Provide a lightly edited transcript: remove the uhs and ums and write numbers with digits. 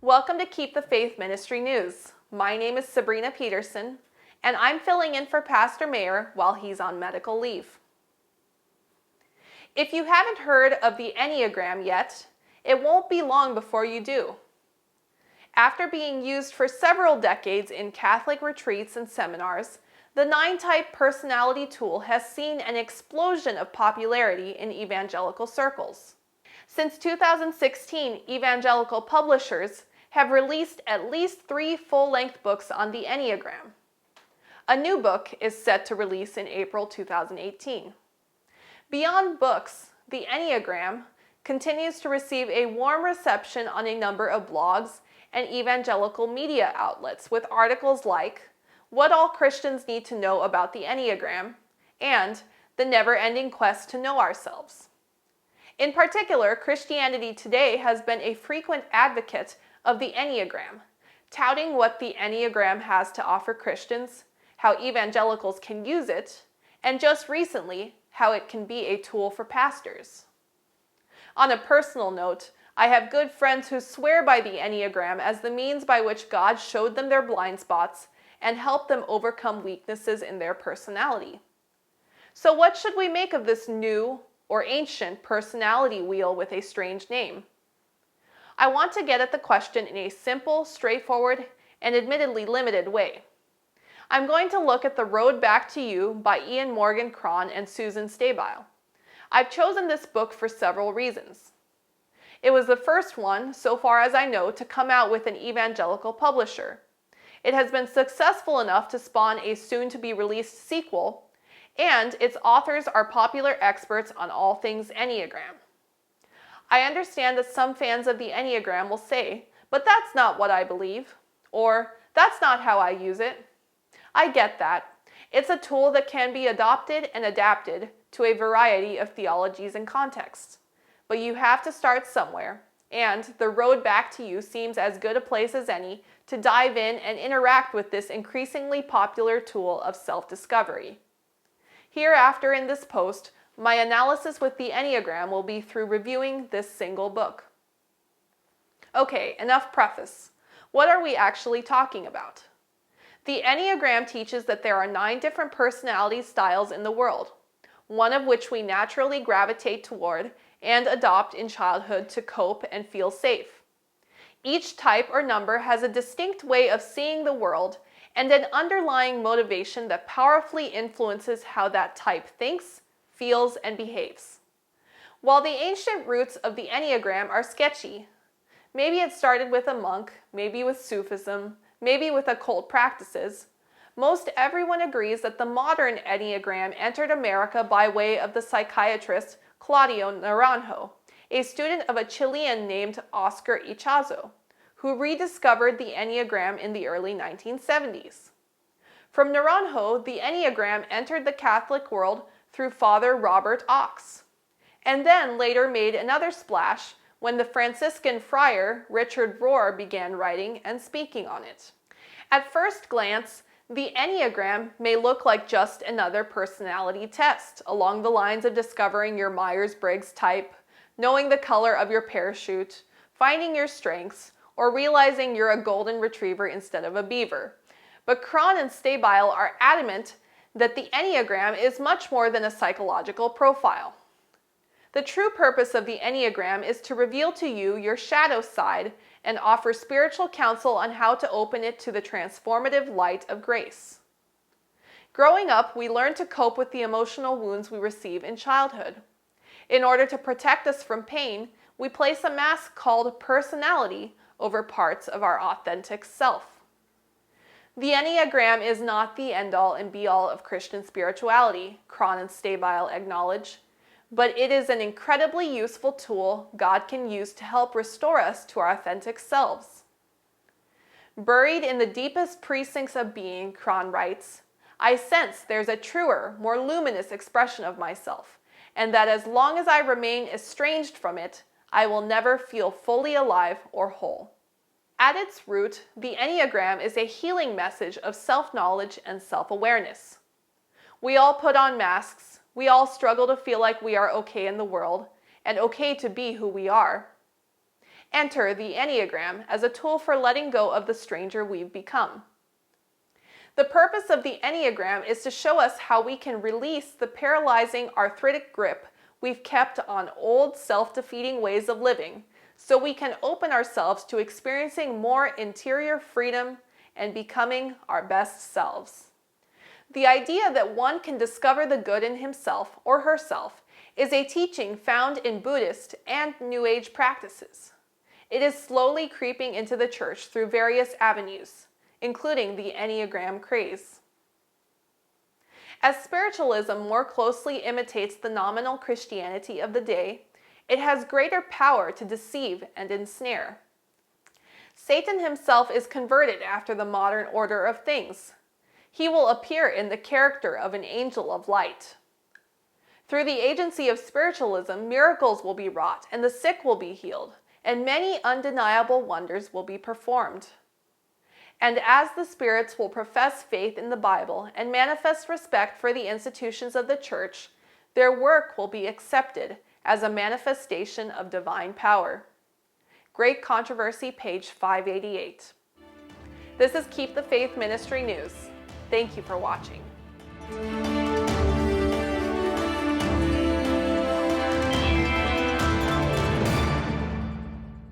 Welcome to Keep the Faith Ministry News. My name is Sabrina Peterson, and I'm filling in for Pastor Mayer while he's on medical leave. If you haven't heard of the Enneagram yet, it won't be long before you do. After being used for several decades in Catholic retreats and seminars, the 9-type personality tool has seen an explosion of popularity in evangelical circles. Since 2016, evangelical publishers have released at least 3 full-length books on the Enneagram. A new book is set to release in April 2018. Beyond books, the Enneagram continues to receive a warm reception on a number of blogs and evangelical media outlets with articles like What All Christians Need to Know About the Enneagram and The Never-Ending Quest to Know Ourselves. In particular, Christianity Today has been a frequent advocate of the Enneagram, touting what the Enneagram has to offer Christians, how evangelicals can use it, and just recently, how it can be a tool for pastors. On a personal note, I have good friends who swear by the Enneagram as the means by which God showed them their blind spots and helped them overcome weaknesses in their personality. So what should we make of this new or ancient personality wheel with a strange name? I want to get at the question in a simple, straightforward, and admittedly limited way. I'm going to look at The Road Back to You by Ian Morgan Cron and Susan Stabile. I've chosen this book for several reasons. It was the first one, so far as I know, to come out with an evangelical publisher. It has been successful enough to spawn a soon-to-be-released sequel, and its authors are popular experts on all things Enneagram. I understand that some fans of the Enneagram will say, but that's not what I believe, or that's not how I use it. I get that. It's a tool that can be adopted and adapted to a variety of theologies and contexts. But you have to start somewhere, and The Road Back to You seems as good a place as any to dive in and interact with this increasingly popular tool of self-discovery. Hereafter in this post, my analysis with the Enneagram will be through reviewing this single book. Okay, enough preface. What are we actually talking about? The Enneagram teaches that there are 9 different personality styles in the world, one of which we naturally gravitate toward and adopt in childhood to cope and feel safe. Each type or number has a distinct way of seeing the world and an underlying motivation that powerfully influences how that type thinks, feels, and behaves. While the ancient roots of the Enneagram are sketchy, maybe it started with a monk, maybe with Sufism, maybe with occult practices, most everyone agrees that the modern Enneagram entered America by way of the psychiatrist Claudio Naranjo, a student of a Chilean named Oscar Ichazo, who rediscovered the Enneagram in the early 1970s. From Naranjo, the Enneagram entered the Catholic world through Father Robert Ochs, and then later made another splash when the Franciscan friar Richard Rohr began writing and speaking on it. At first glance, the Enneagram may look like just another personality test, along the lines of discovering your Myers-Briggs type, knowing the color of your parachute, finding your strengths, or realizing you're a golden retriever instead of a beaver. But Cron and Stabile are adamant that the Enneagram is much more than a psychological profile. The true purpose of the Enneagram is to reveal to you your shadow side and offer spiritual counsel on how to open it to the transformative light of grace. Growing up, we learn to cope with the emotional wounds we receive in childhood. In order to protect us from pain, we place a mask called personality over parts of our authentic self. The Enneagram is not the end-all and be-all of Christian spirituality, Cron and Stabile acknowledge, but it is an incredibly useful tool God can use to help restore us to our authentic selves. Buried in the deepest precincts of being, Cron writes, I sense there's a truer, more luminous expression of myself, and that as long as I remain estranged from it, I will never feel fully alive or whole. At its root, the Enneagram is a healing message of self-knowledge and self-awareness. We all put on masks. We all struggle to feel like we are okay in the world, and okay to be who we are. Enter the Enneagram as a tool for letting go of the stranger we've become. The purpose of the Enneagram is to show us how we can release the paralyzing arthritic grip we've kept on old self-defeating ways of living, so we can open ourselves to experiencing more interior freedom and becoming our best selves. The idea that one can discover the good in himself or herself is a teaching found in Buddhist and New Age practices. It is slowly creeping into the church through various avenues, including the Enneagram craze. As spiritualism more closely imitates the nominal Christianity of the day, it has greater power to deceive and ensnare. Satan himself is converted after the modern order of things. He will appear in the character of an angel of light. Through the agency of spiritualism, miracles will be wrought, and the sick will be healed, and many undeniable wonders will be performed. And as the spirits will profess faith in the Bible and manifest respect for the institutions of the church, their work will be accepted as a manifestation of divine power. Great Controversy, page 588. This is Keep the Faith Ministry News. Thank you for watching.